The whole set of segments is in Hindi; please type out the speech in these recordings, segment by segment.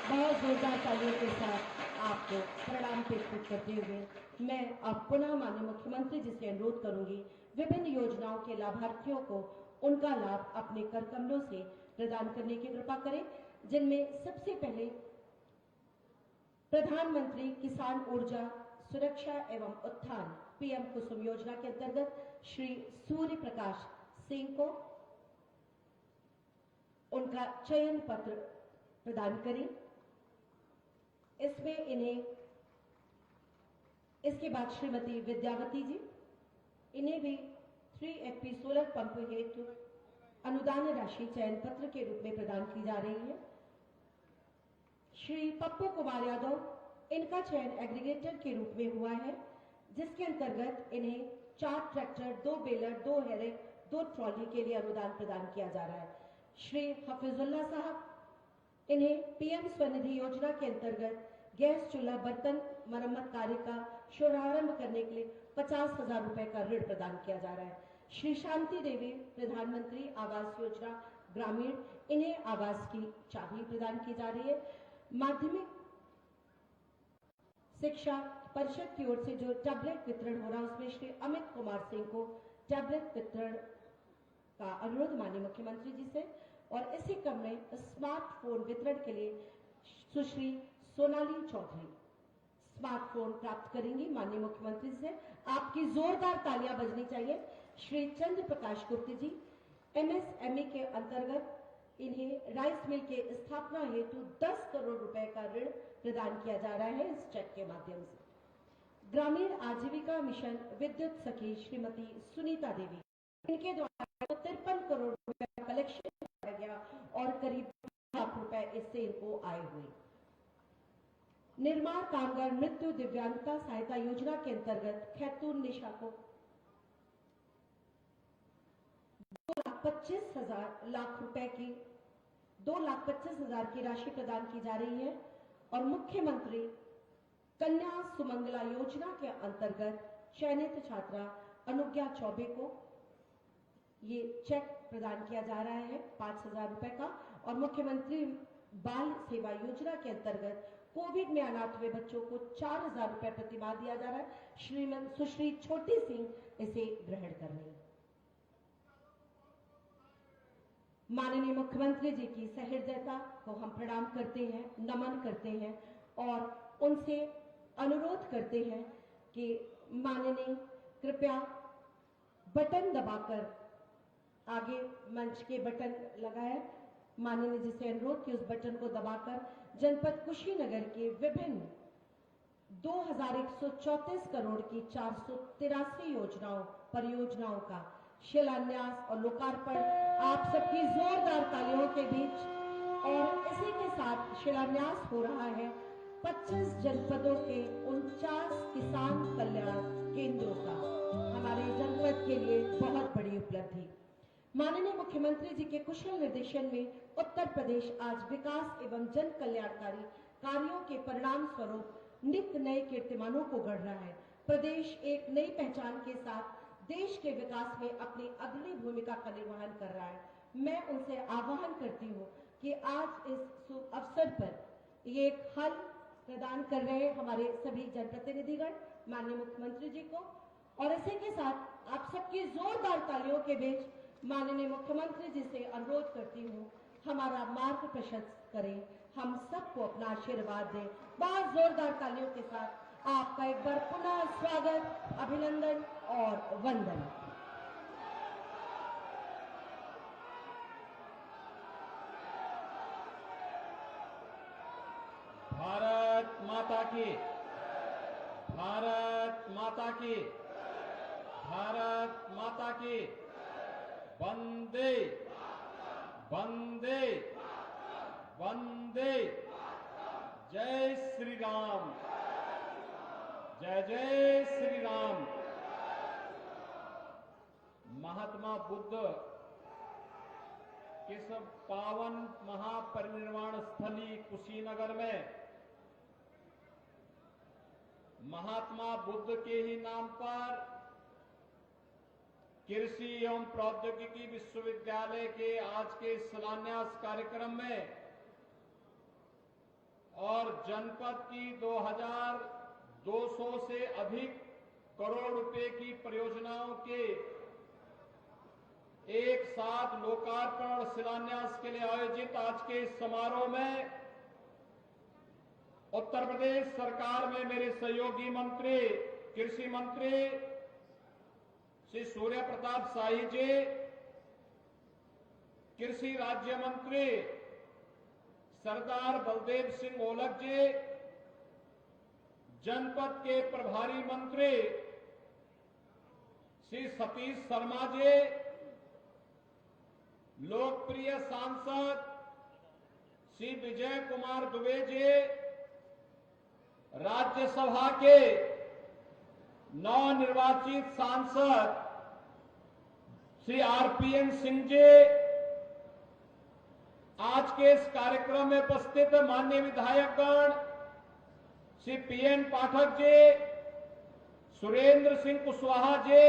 बहुत जोरदार तालियों के साथ आपको प्रणाम पेश करते हुए मैं अब पुनः माननीय मुख्यमंत्री जी से अनुरोध करूंगी विभिन्न योजनाओं के लाभार्थियों को उनका लाभ अपने कर कमलों से प्रदान करने की कृपा करें, जिनमें सबसे पहले प्रधानमंत्री किसान ऊर्जा सुरक्षा एवं उत्थान पीएम कुसुम योजना के अंतर्गत श्री सूर्य प्रकाश सिंह को उनका चयन पत्र प्रदान करें। इसमें इन्हें इसके बाद श्रीमती विद्यावती जी, इन्हें भी 3 HP सोलर पंप हेतु अनुदान राशि चयन पत्र के रूप में प्रदान की जा रही है। श्री पप्पू कुमार यादव, इनका चयन एग्रीगेटर के रूप में हुआ है, जिसके अंतर्गत इन्हें 4 ट्रैक्टर, 2 बेलर, 2 हेरे, 2 ट्रॉली के लिए अनुदान प्रदान किया जा रहा है। श्री हफीजुल्ला साहब, इन्हें पीएम स्वनिधि योजना के अंतर्गत गैस चूल्हा बर्तन मरम्मत कार्य का शुभारंभ करने के लिए 50,000 रुपए का ऋण प्रदान किया जा रहा है। श्री शांति देवी, प्रधानमंत्री आवास योजना ग्रामीण, इन्हें आवास की चाबी प्रदान की जा रही है। माध्यमिक शिक्षा परिषद की ओर से जो टैबलेट वितरण हो रहा है, उसमें श्री अमित कुमार सिंह को टैबलेट वितरण का अनुरोध माननीय मुख्यमंत्री जी से, और इसी क्रम में स्मार्टफोन वितरण के लिए सुश्री सोनाली चौधरी स्मार्टफोन प्राप्त करेंगी माननीय मुख्यमंत्री से। आपकी जोरदार तालियां बजनी चाहिए। श्री चंद्र प्रकाश गुप्ता जी, MSME के अंतर्गत इन्हें राइस मिल के स्थापना हेतु 10 करोड़ रुपए का ऋण प्रदान किया जा रहा है इस चेक के माध्यम से। ग्रामीण आजीविका मिशन विद्युत सखी श्रीमती सुनीता देवी, इनके द्वारा 53 करोड़ रुपए का कलेक्शन किया गया और करीब लाख रुपए इससे इनको आए हुए। निर्माण कामगार मृत्यु दिव्यांगता सहायता योजना के अंतर्गत खैतूर निशा को 2,25,000 की राशि प्रदान की जा रही है, और मुख्यमंत्री कन्या सुमंगला योजना के अंतर्गत चयनित छात्रा अनुज्ञा चौबे को ये चेक प्रदान किया जा रहा है 5,000 रुपए का, और मुख्यमंत्री बाल सेवा योजना के अंतर्गत कोविड में अनाथ हुए बच्चों को 4,000 रुपए प्रतिमाह दिया जा रहा है। श्रीमती सुश्री छोटी सिंह इसे ग्रहण कर रही है। माननीय मुख्यमंत्री जी की सहृदयता को हम प्रणाम करते हैं, नमन करते हैं, और उनसे अनुरोध करते हैं कि माननीय कृपया बटन दबाकर, आगे मंच के बटन लगा है, माननीय जी से अनुरोध कि उस बटन को दबाकर जनपद कुशीनगर के विभिन्न 2,134 करोड़ की 483 योजनाओं परियोजनाओं का शिलान्यास और लोकार्पण आप सबकी जोरदार तालियों के बीच, और इसी के साथ शिलान्यास हो रहा है 25 जनपदों के 49 किसान कल्याण केंद्रों का। हमारे जनपद के लिए बहुत बड़ी उपलब्धि। माननीय मुख्यमंत्री जी के कुशल निर्देशन में उत्तर प्रदेश आज विकास एवं जन कल्याणकारी कार्यों के परिणाम स्वरूप नित्य नए कीर्तिमानों को गढ़ रहा है। प्रदेश एक नई पहचान के साथ देश के विकास में अपनी अग्रणी भूमिका का निर्वहन कर रहा है। मैं उनसे आह्वान करती हूँ कि आज इस शुभ अवसर पर ये एक हल प्रदान कर रहे हैं हमारे सभी जनप्रतिनिधिगण माननीय मुख्यमंत्री जी को, और इसी के साथ आप सबकी जोरदार तालियों के बीच माननीय मुख्यमंत्री जी से अनुरोध करती हूँ हमारा मार्ग प्रशस्त करें, हम सबको अपना आशीर्वाद दें। बहुत जोरदार तालियों के साथ आपका एक बार पुनः स्वागत, अभिनंदन और वंदन। भारत माता की, भारत माता की, भारत माता की, वंदे वंदे वंदे, जय श्री राम, जय जय श्री राम। महात्मा बुद्ध किस पावन महापरिनिर्वाण स्थली कुशीनगर में महात्मा बुद्ध के ही नाम पर कृषि एवं प्रौद्योगिकी विश्वविद्यालय के आज के शिलान्यास कार्यक्रम में और जनपद की 2200 से अधिक करोड़ रुपए की परियोजनाओं के एक साथ लोकार्पण और शिलान्यास के लिए आयोजित आज के इस समारोह में उत्तर प्रदेश सरकार में मेरे सहयोगी मंत्री कृषि मंत्री श्री सूर्य प्रताप शाही जी, कृषि राज्य मंत्री सरदार बलदेव सिंह ओलख जी, जनपद के प्रभारी मंत्री श्री सतीश शर्मा जी, लोकप्रिय सांसद श्री विजय कुमार दुबे जी, राज्यसभा के नवनिर्वाचित सांसद श्री आरपीएन सिंह जी, आज के इस कार्यक्रम में उपस्थित माननीय विधायकगण श्री पीएन पाठक जी, सुरेंद्र सिंह कुशवाहा जी,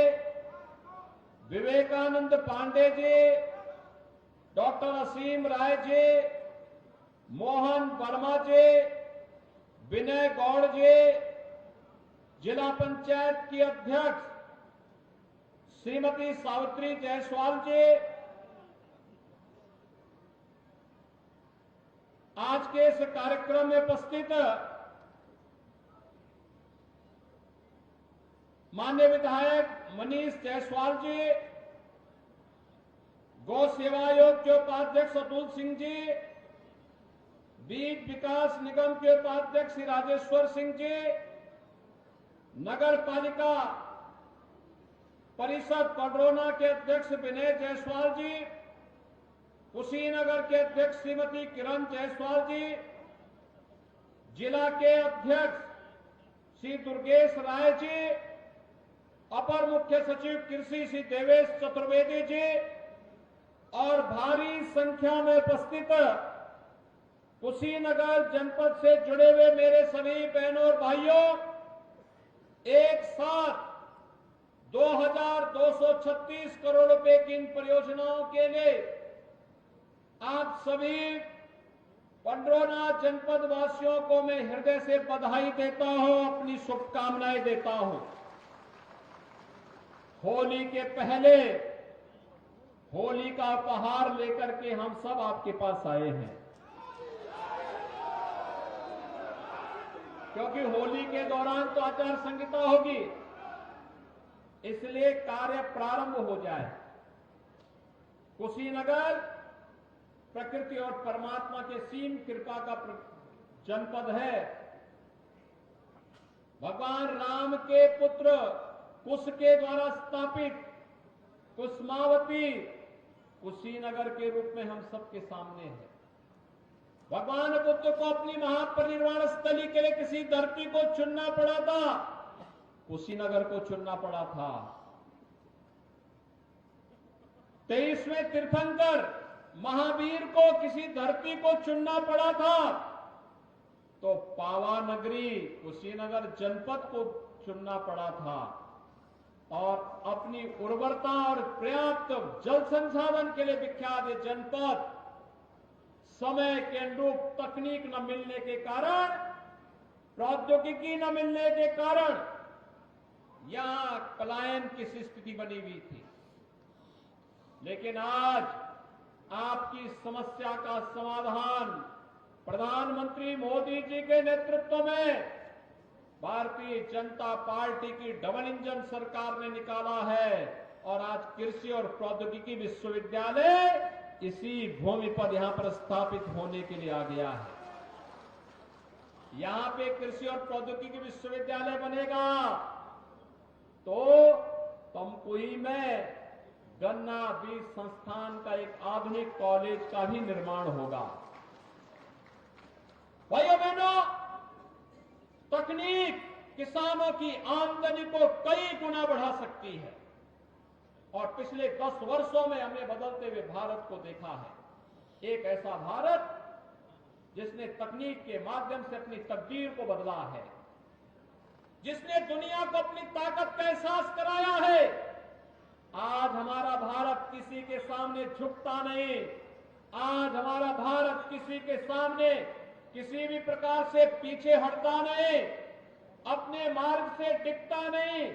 विवेकानंद पांडे जी, डॉक्टर असीम राय जी, मोहन वर्मा जी, विनय गौड़ जी, जिला पंचायत की अध्यक्ष श्रीमती सावित्री जायसवाल जी, आज के इस कार्यक्रम में उपस्थित माननीय विधायक मनीष जायसवाल जी, गौ सेवा आयोग के उपाध्यक्ष अतुल सिंह जी, बीज विकास निगम के उपाध्यक्ष श्री राजेश्वर सिंह जी, नगर पालिका परिषद पडरौना के अध्यक्ष विनय जायसवाल जी, कुशीनगर के अध्यक्ष श्रीमती किरण जायसवाल जी, जिला के अध्यक्ष श्री दुर्गेश राय जी, अपर मुख्य सचिव कृषि श्री देवेश चतुर्वेदी जी और भारी संख्या में उपस्थित कुशीनगर जनपद से जुड़े हुए मेरे सभी बहनों और भाइयों, एक साथ 2236 करोड़ रुपए की इन परियोजनाओं के लिए आप सभी पडरौना जनपद वासियों को मैं हृदय से बधाई देता हूं, अपनी शुभकामनाएं देता हूं। होली के पहले होली का उपहार लेकर के हम सब आपके पास आए हैं, क्योंकि होली के दौरान तो आचार संहिता होगी, इसलिए कार्य प्रारंभ हो जाए। कुशीनगर प्रकृति और परमात्मा के सीम कृपा का जनपद है। भगवान राम के पुत्र कुश के द्वारा स्थापित कुसमावती कुशीनगर के रूप में हम सबके सामने है। भगवान बुद्ध को अपनी महापरिनिर्वाण स्थली के लिए किसी धरती को चुनना पड़ा था, कुशीनगर को चुनना पड़ा था। 23वें तीर्थंकर महावीर को किसी धरती को चुनना पड़ा था, तो पावानगरी कुशीनगर जनपद को चुनना पड़ा था। और अपनी उर्वरता और पर्याप्त जल संसाधन के लिए विख्यात ये जनपद समय के अनुरूप तकनीक न मिलने के कारण, प्रौद्योगिकी न मिलने के कारण यहां पलायन की स्थिति बनी हुई थी। लेकिन आज आपकी समस्या का समाधान प्रधानमंत्री मोदी जी के नेतृत्व में भारतीय जनता पार्टी की डबल इंजन सरकार ने निकाला है और आज कृषि और प्रौद्योगिकी विश्वविद्यालय इसी भूमि पर यहां पर स्थापित होने के लिए आ गया है। यहां पे कृषि और प्रौद्योगिकी विश्वविद्यालय बनेगा तो तमकुही में गन्ना बीज संस्थान का एक आधुनिक कॉलेज का भी निर्माण होगा। भाइयों बहनों, तकनीक किसानों की आमदनी को कई गुना बढ़ा सकती है और पिछले 10 वर्षों में हमने बदलते हुए भारत को देखा है। एक ऐसा भारत जिसने तकनीक के माध्यम से अपनी तकदीर को बदला है, जिसने दुनिया को अपनी ताकत का एहसास कराया है। आज हमारा भारत किसी के सामने झुकता नहीं, आज हमारा भारत किसी के सामने किसी भी प्रकार से पीछे हटता नहीं, अपने मार्ग से टिकता नहीं।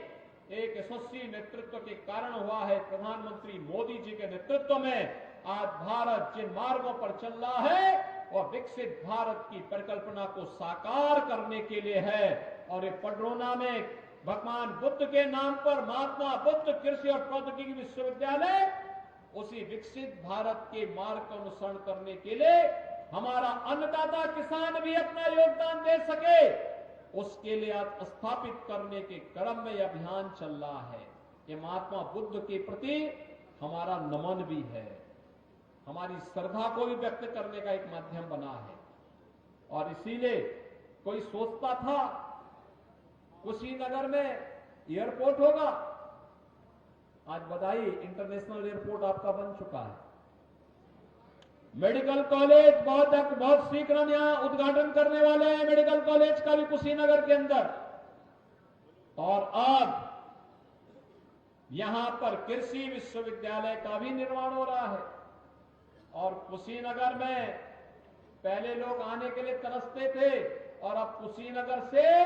एक यशस्वी नेतृत्व के कारण हुआ है। प्रधानमंत्री मोदी जी के नेतृत्व में आज भारत जिन मार्गों पर चल रहा है वह विकसित भारत की परिकल्पना को साकार करने के लिए है। और ये पडरौना में भगवान बुद्ध के नाम पर महात्मा बुद्ध कृषि और प्रौद्योगिकी विश्वविद्यालय, उसी विकसित भारत के मार्ग का अनुसरण करने के लिए हमारा अन्नदाता किसान भी अपना योगदान दे सके, उसके लिए आज स्थापित करने के क्रम में यह अभियान चल रहा है। ये महात्मा बुद्ध के प्रति हमारा नमन भी है, हमारी श्रद्धा को भी व्यक्त करने का एक माध्यम बना है। और इसीलिए कोई सोचता था कुशीनगर में एयरपोर्ट होगा, आज बधाई, इंटरनेशनल एयरपोर्ट आपका बन चुका है। मेडिकल कॉलेज बहुत शीघ्र हम यहां उद्घाटन करने वाले हैं, मेडिकल कॉलेज का भी कुशीनगर के अंदर। और अब यहां पर कृषि विश्वविद्यालय का भी निर्माण हो रहा है। और कुशीनगर में पहले लोग आने के लिए तरसते थे, और अब कुशीनगर से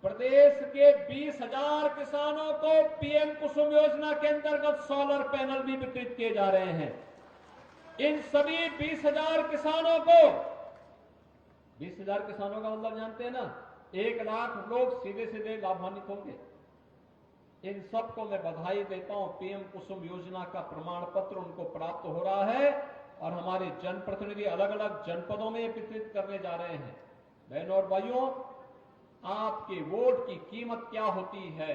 प्रदेश के 20,000 किसानों को पीएम कुसुम योजना के अंतर्गत सोलर पैनल भी वितरित किए जा रहे हैं। इन सभी 20,000 किसानों को, 20,000 किसानों का मतलब जानते हैं ना, 1 लाख लोग सीधे सीधे लाभान्वित होंगे। इन सबको मैं बधाई देता हूं। पीएम कुसुम योजना का प्रमाण पत्र उनको प्राप्त हो रहा है, और हमारे जनप्रतिनिधि अलग अलग जनपदों में वितरित करने जा रहे हैं। बहनों और भाइयों, आपके वोट की कीमत क्या होती है?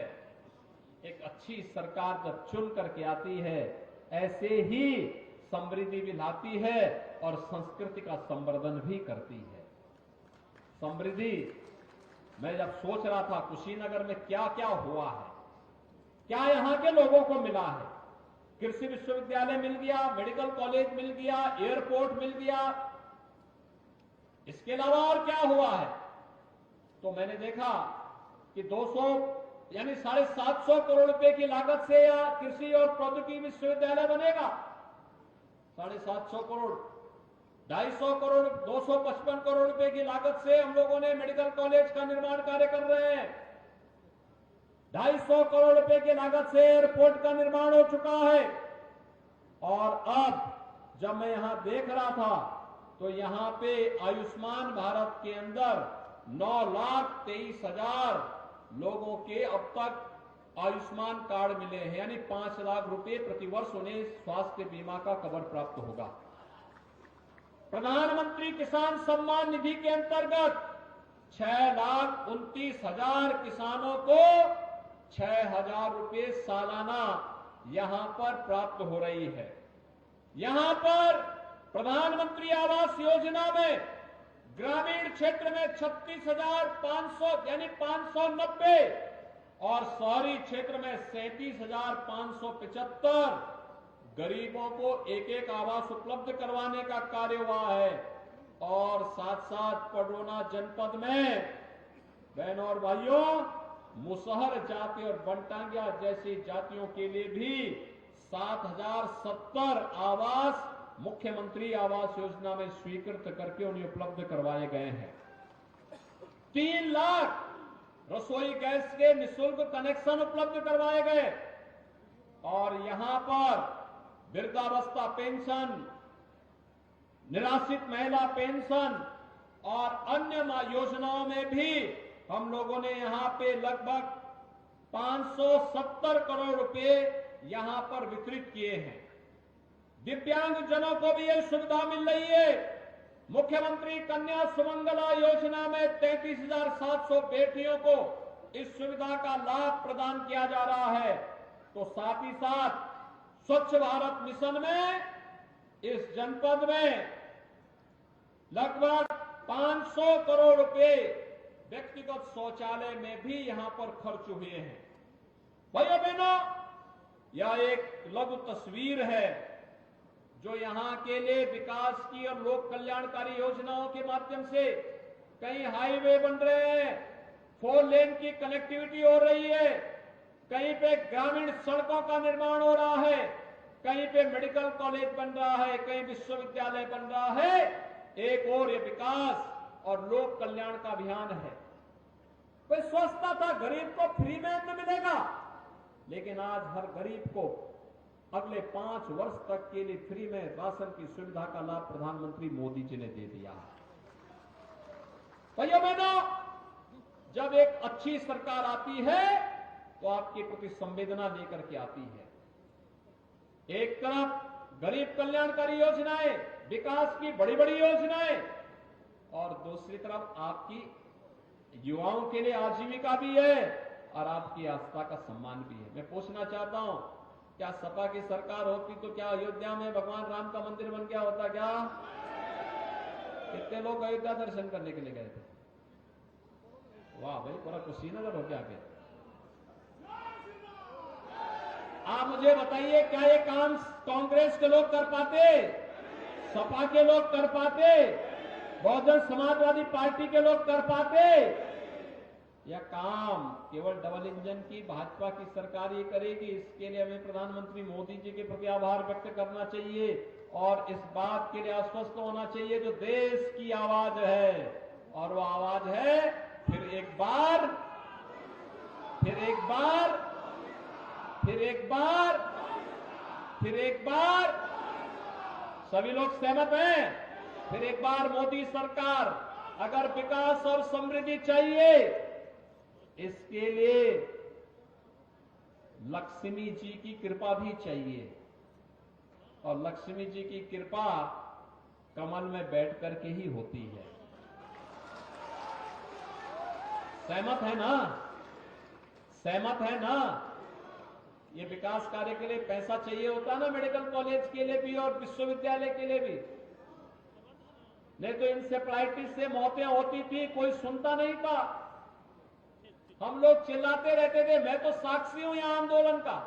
एक अच्छी सरकार जब चुन करके आती है, ऐसे ही समृद्धि भी लाती है और संस्कृति का संवर्धन भी करती है। समृद्धि, मैं जब सोच रहा था कुशीनगर में क्या क्या हुआ है, क्या यहां के लोगों को मिला है। कृषि विश्वविद्यालय मिल गया, मेडिकल कॉलेज मिल गया, एयरपोर्ट मिल गया, इसके अलावा और क्या हुआ है? तो मैंने देखा कि 200 यानी 750 करोड़ रुपए की लागत से या कृषि और प्रौद्योगिकी विश्वविद्यालय बनेगा। 750 करोड़, 250 करोड़, 255 करोड़ रुपए की लागत से हम लोगों ने मेडिकल कॉलेज का निर्माण कार्य कर रहे हैं। 250 करोड़ रुपए की लागत से एयरपोर्ट का निर्माण हो चुका है। और अब जब मैं यहां देख रहा था तो यहां पे आयुष्मान भारत के अंदर 9,23,000 लोगों के अब तक आयुष्मान कार्ड मिले हैं, यानी 5 लाख रुपए प्रतिवर्ष उन्हें स्वास्थ्य बीमा का कवर प्राप्त होगा। प्रधानमंत्री किसान सम्मान निधि के अंतर्गत 6,29,000 किसानों को 6,000 रुपए सालाना यहां पर प्राप्त हो रही है। यहां पर प्रधानमंत्री आवास योजना में ग्रामीण क्षेत्र में 36,500 यानी 590 और शहरी क्षेत्र में 37,575 गरीबों को एक एक आवास उपलब्ध करवाने का कार्य हुआ है। और साथ साथ पडरौना जनपद में बहनों और भाइयों, मुसहर जाति और बनटांगिया जैसी जातियों के लिए भी 7,070 आवास मुख्यमंत्री आवास योजना में स्वीकृत करके उन्हें उपलब्ध करवाए गए हैं। 3 लाख रसोई गैस के निःशुल्क कनेक्शन उपलब्ध करवाए गए। और यहां पर वृद्धावस्था पेंशन, निराश्रित महिला पेंशन और अन्य योजनाओं में भी हम लोगों ने यहां पे लगभग 570 करोड़ रुपए यहां पर वितरित किए हैं। दिव्यांग जनों को भी यह सुविधा मिल रही है। मुख्यमंत्री कन्या सुमंगला योजना में 33,700 बेटियों को इस सुविधा का लाभ प्रदान किया जा रहा है। तो साथ ही साथ स्वच्छ भारत मिशन में इस जनपद में लगभग 500 करोड़ रुपए व्यक्तिगत शौचालय में भी यहां पर खर्च हुए हैं। भाइयों बहनों, यह एक लघु तस्वीर है जो यहां के लिए विकास की और लोक कल्याणकारी योजनाओं के माध्यम से कहीं हाईवे बन रहे हैं, 4 लेन की कनेक्टिविटी हो रही है, कहीं पे ग्रामीण सड़कों का निर्माण हो रहा है, कहीं पे मेडिकल कॉलेज बन रहा है, कहीं विश्वविद्यालय बन रहा है। एक और ये विकास और लोक कल्याण का अभियान है। कोई सोचता था गरीब को फ्री में अन्न मिलेगा, लेकिन आज हर गरीब को अगले 5 वर्ष तक के लिए फ्री में राशन की सुविधा का लाभ प्रधानमंत्री मोदी जी ने दे दिया है। भाइयों बहनों, जब एक अच्छी सरकार आती है तो आपके प्रति संवेदना लेकर के आती है। एक तरफ गरीब कल्याणकारी योजनाएं, विकास की बड़ी बड़ी योजनाएं, और दूसरी तरफ आपकी युवाओं के लिए आजीविका भी है और आपकी आस्था का सम्मान भी है। मैं पूछना चाहता हूं, क्या सपा की सरकार होती तो क्या अयोध्या में भगवान राम का मंदिर बन गया होता? क्या कितने लोग अयोध्या दर्शन करने के लिए गए थे? वाह भाई, पूरा कुशीनगर हो गया। आगे आप मुझे बताइए, क्या ये काम कांग्रेस के लोग कर पाते? सपा के लोग कर पाते? बहुजन समाजवादी पार्टी के लोग कर पाते? यह काम केवल डबल इंजन की भाजपा की सरकार ही करेगी। इसके लिए हमें प्रधानमंत्री मोदी जी के प्रति आभार व्यक्त करना चाहिए और इस बात के लिए आश्वस्त होना चाहिए जो देश की आवाज है, और वो आवाज है फिर एक बार, फिर एक बार, फिर एक बार, फिर एक बार। सभी लोग सहमत हैं? फिर एक बार मोदी सरकार। अगर विकास और समृद्धि चाहिए, इसके लिए लक्ष्मी जी की कृपा भी चाहिए, और लक्ष्मी जी की कृपा कमल में बैठ करके ही होती है। सहमत है ना? सहमत है ना? ये विकास कार्य के लिए पैसा चाहिए होता है ना, मेडिकल कॉलेज के लिए भी और विश्वविद्यालय के लिए भी। नहीं तो इंसेफ्लाइटिस से मौतें होती थी, कोई सुनता नहीं था। हम लोग चिल्लाते रहते थे। मैं तो साक्षी हूं यहां आंदोलन का।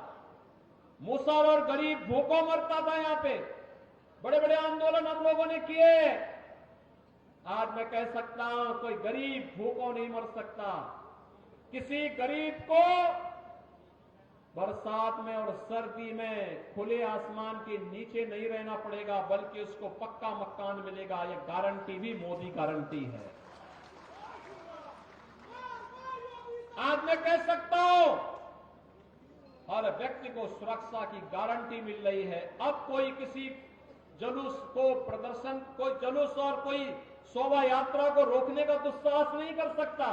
मुसहर और गरीब भूखों मरता था यहां पे। बड़े बड़े आंदोलन हम लोगों ने किए। आज मैं कह सकता हूं, कोई गरीब भूखों नहीं मर सकता। किसी गरीब को बरसात में और सर्दी में खुले आसमान के नीचे नहीं रहना पड़ेगा, बल्कि उसको पक्का मकान मिलेगा। यह गारंटी भी मोदी गारंटी है। आज मैं कह सकता हूं, हर व्यक्ति को सुरक्षा की गारंटी मिल रही है। अब कोई किसी जुलूस को, प्रदर्शन, कोई जुलूस और कोई शोभा यात्रा को रोकने का दुस्साहस नहीं कर सकता।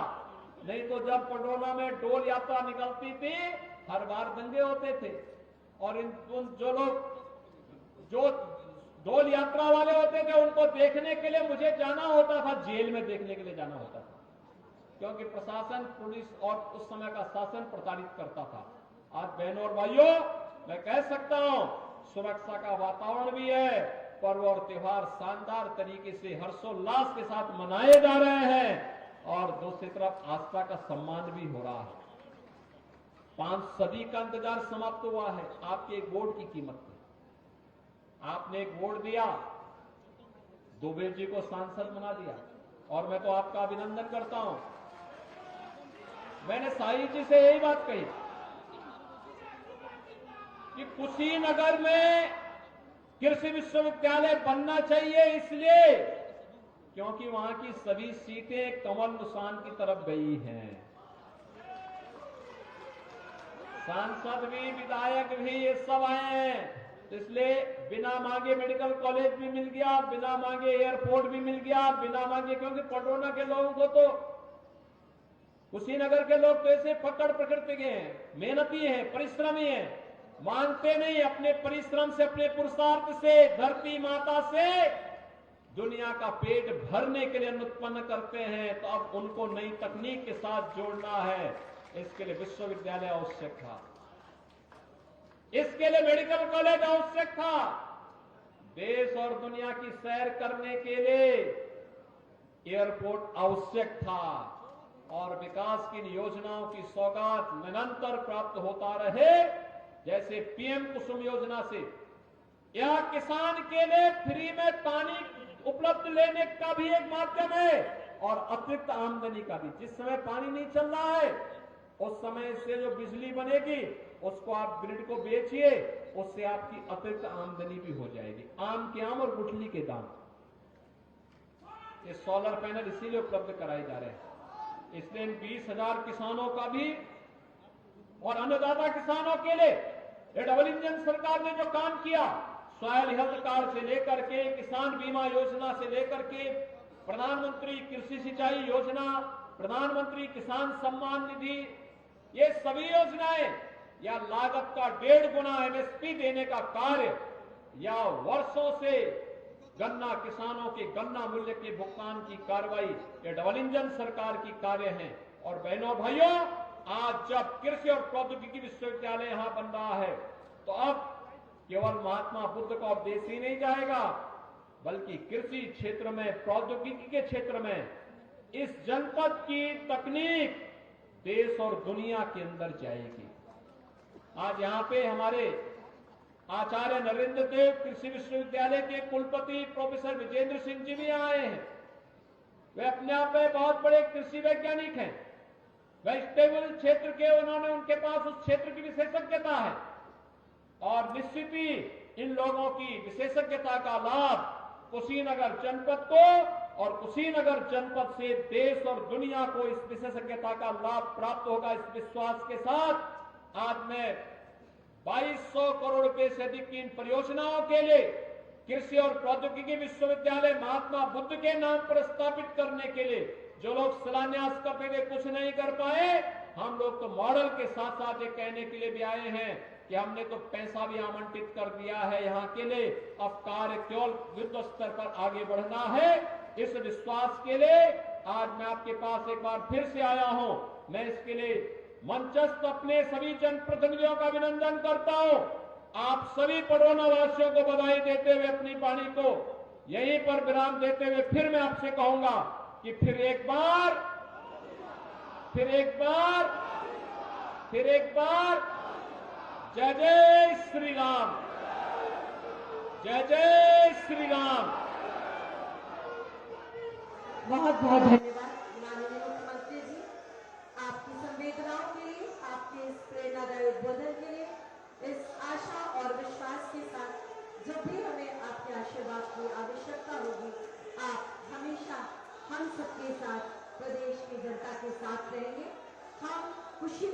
नहीं तो जब पडरौना में डोल यात्रा निकलती थी, हर बार दंगे होते थे, और जो लोग जो डोल यात्रा वाले होते थे उनको देखने के लिए मुझे जाना होता था, जेल में देखने के लिए जाना होता था, क्योंकि प्रशासन, पुलिस और उस समय का शासन प्रताड़ित करता था। आज बहनों और भाइयों, मैं कह सकता हूं, सुरक्षा का वातावरण भी है। पर्व और त्योहार शानदार तरीके से हर्षोल्लास के साथ मनाए जा रहे हैं, और दूसरी तरफ आस्था का सम्मान भी हो रहा है। 5 सदी का इंतजार समाप्त हुआ है आपके एक वोट की कीमत पे। आपने एक वोट दिया, दुबे जी को सांसद बना दिया, और मैं तो आपका अभिनंदन करता हूं। मैंने साई जी से यही बात कही कि कुशीनगर में कृषि विश्वविद्यालय बनना चाहिए, इसलिए क्योंकि वहां की सभी सीटें कमल निशान की तरफ गई हैं। सांसद भी, विधायक भी, ये सब आए हैं, इसलिए बिना मांगे मेडिकल कॉलेज भी मिल गया, बिना मांगे एयरपोर्ट भी मिल गया, बिना मांगे, क्योंकि पडरौना के लोगों को तो, कुशीनगर के लोग तो ऐसे फक्कड़ प्रकृति के हैं, मेहनती हैं, परिश्रमी हैं, मांगते नहीं, अपने परिश्रम से, अपने पुरुषार्थ से, धरती माता से दुनिया का पेट भरने के लिए उत्पन्न करते हैं। तो अब उनको नई तकनीक के साथ जोड़ना है, इसके लिए विश्वविद्यालय आवश्यक था, इसके लिए मेडिकल कॉलेज आवश्यक था। देश और दुनिया की सैर करने के लिए एयरपोर्ट आवश्यक था, और विकास की योजनाओं की सौगात निरंतर प्राप्त होता रहे, जैसे पीएम कुसुम योजना से यह किसान के लिए फ्री में पानी उपलब्ध लेने का भी एक माध्यम है, और अतिरिक्त आमदनी का भी। जिस समय पानी नहीं चल रहा है, उस समय से जो बिजली बनेगी उसको आप ग्रिड को बेचिए, उससे आपकी अतिरिक्त आमदनी भी हो जाएगी। आम के आम और गुठली के दाम। ये सोलर पैनल इसीलिए उपलब्ध कराए जा रहे हैं। इसलिए इन 20,000 किसानों का भी और अन्नदाता किसानों के लिए ये डबल इंजन सरकार ने जो काम किया, सॉयल हेल्थ कार्ड से लेकर के किसान बीमा योजना से लेकर के प्रधानमंत्री कृषि सिंचाई योजना, प्रधानमंत्री किसान सम्मान निधि, ये सभी योजनाएं या लागत का 1.5 गुना एमएसपी देने का कार्य या वर्षों से गन्ना किसानों के गन्ना मूल्य के भुगतान की कार्रवाई, ये डबल इंजन सरकार की कार्य है। और बहनों भाइयों, आज जब कृषि और प्रौद्योगिकी विश्वविद्यालय यहां बन रहा है तो अब केवल महात्मा बुद्ध का उपदेश ही नहीं जाएगा, बल्कि कृषि क्षेत्र में, प्रौद्योगिकी के क्षेत्र में इस जनपद की तकनीक देश और दुनिया के अंदर जाएगी। आज यहां पे हमारे आचार्य नरेंद्र देव कृषि विश्वविद्यालय के कुलपति प्रोफेसर विजेंद्र सिंह जी भी आए हैं। वे अपने आप में बहुत बड़े कृषि वैज्ञानिक हैं। वेजिटेबल क्षेत्र के उन्होंने, उनके पास उस क्षेत्र की विशेषज्ञता है और निश्चित ही इन लोगों की विशेषज्ञता का लाभ कुशीनगर जनपद को और कुशीनगर जनपद से देश और दुनिया को इस विशेषज्ञता का लाभ प्राप्त होगा। इस विश्वास के साथ आज मैं 2200 करोड़ रुपए से अधिक की इन परियोजनाओं के लिए कृषि और प्रौद्योगिकी विश्वविद्यालय महात्मा बुद्ध के नाम पर स्थापित करने के लिए जो लोग शिलान्यास करते थे, कुछ नहीं कर पाए, हम लोग तो मॉडल के साथ साथ ये कहने के लिए भी आए हैं कि हमने तो पैसा भी आवंटित कर दिया है यहाँ के लिए, अब कार्य केवल युद्ध स्तर पर आगे बढ़ना है। इस विश्वास के लिए आज मैं आपके पास एक बार फिर से आया हूं। मैं इसके लिए मंचस्थ अपने सभी जनप्रतिनिधियों का अभिनंदन करता हूं। आप सभी पडरौना वासियों को बधाई देते हुए अपनी वाणी को यहीं पर विराम देते हुए फिर मैं आपसे कहूंगा कि फिर एक बार जय जय श्री राम, जय जय श्री राम। बहुत बहुत धन्यवाद माननीय मुख्यमंत्री जी, आपकी संवेदनाओं के लिए, आपके इस प्रेरणादायी उद्बोधन के लिए। इस आशा और विश्वास के साथ जब भी हमें आपके आशीर्वाद की आवश्यकता होगी, आप हमेशा हम सबके साथ, प्रदेश की जनता के साथ रहेंगे। हम खुशी